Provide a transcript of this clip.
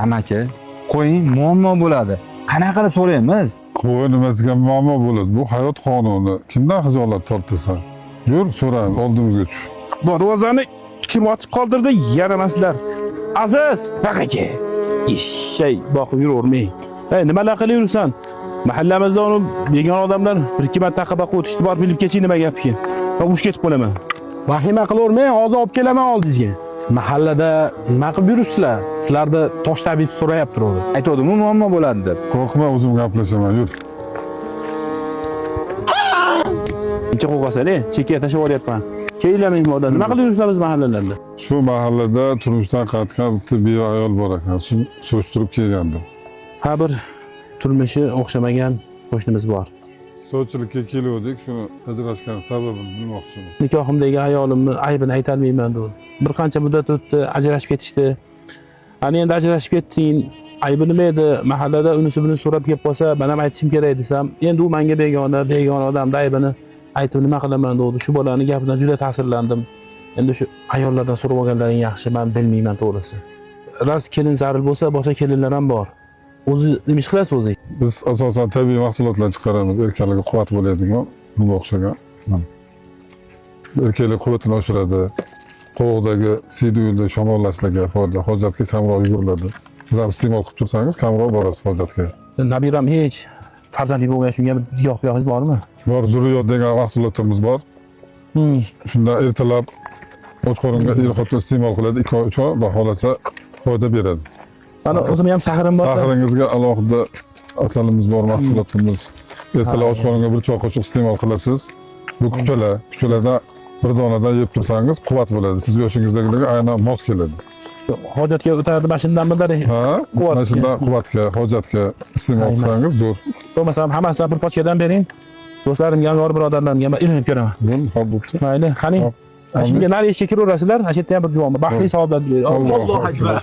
Amaki, qo'ying, muammo bo'ladi. Qanaqa qilib so'raymiz? Qo'y nimasiga muammo bo'ladi? Bu hayot qonuni. Kimdan xijolat tortasan? Yur, so'raymiz, oldimizga tush. Darvozani kim ochib qoldirdi? Yaramaslar. Aziz, baqaka. Ishshay boqib yuravermang. Hey, nimalar qilib yursan? Mahallamizda uni begona odamlar bir ikki marta taqa o'tishdi, borib bilib ketsin nima gap ekan. Men urush ketib qolaman. Vahima qilavermang, hozir olib kelaman oldingizga. Mahallada nima qilib yuribsizlar? Sizlarni tosh tabib so'rayapti o'zi. Aytdim-ku muammo bo'ladi deb. Qo'rqma, o'zim gaplashaman, yur. Necha qo'rqasan, chekkaga tashlab yuboryapman. Kelinglar mehmonlar. Nima qilib yuribsizlar biz mahallalarda? Shu mahallada turmushdan qaytgan bitta beva ayol bor ekan. Shuni surishtirib kelgandim. Ha, bir turmushi o'xshamagan qo'shnimiz bor. Sovchilikka keluvdik, shuni ajrashgan sababini bilmoqchimiz. Nikohimdagi ayolimni aybini aytolmayman dedi. Bir qancha muddat o'tdi, ajrashib ketishdi. Ana endi ajrashib ketding, aybi nima edi? Mahallada unisi buni so'rab kelib qolsa, men ham aytishim kerak desam, endi u menga begona odamning aybini aytib nima qilaman dedi. Shu bolaning gapidan juda ta'sirlandim. Endi shu ayollardan so'rab olganlaring yaxshi, men bilmayman to'g'risi. Ras kelin zarur bo'lsa, boshqa kelinlar ham bor. O'zi nima ish qilasiz o'zingiz? Biz asosan tabiiy mahsulotlar chiqaramiz, erkaklarga quvvat bo'ladigan, bunga o'xshagan. Erkaklik quvvatini oshiradi. Qovoqdagi siydi shamollashlarga foyda, hojatga kamroq yuguriladi. Siz ham iste'mol qilib tursangiz, kamroq borasiz hojatga. Nabiram hech farzandli bo'lgan shunga bir giyoh bormi? Bor, zurriyot degan mahsulotlarimiz bor. Shunda ertalab och qoringa er-xotin iste'mol qiladi, 2-3 oy baholasa foyda beradi. Mana o'zim ham sahirim bor. Sahiringizga alohida asalimiz bor, mahsulotimiz. Ertalab och qoringa bir choy qoshiq iste'mol qilasiz. Bu kuchalarda bir donadan yeb tursangiz quvvat bo'ladi. Siz yoshingizdagilarga aynan mos keladi. Hojatga o'tadi mashindan bildari. Ha, mashindan quvvatga, hojatga iste'mol qilsangiz zo'r. Bo'lmasam hammasidan bir pochkadan bering. Do'stlarimga, yor birodarlarimga men ilinib ko'raman. Bo'pti. Mayli, qani. Shunga nari ishga kiraverasizlar. Ashitda ham bir juvon. Baxtli saodat. Allohu akbar.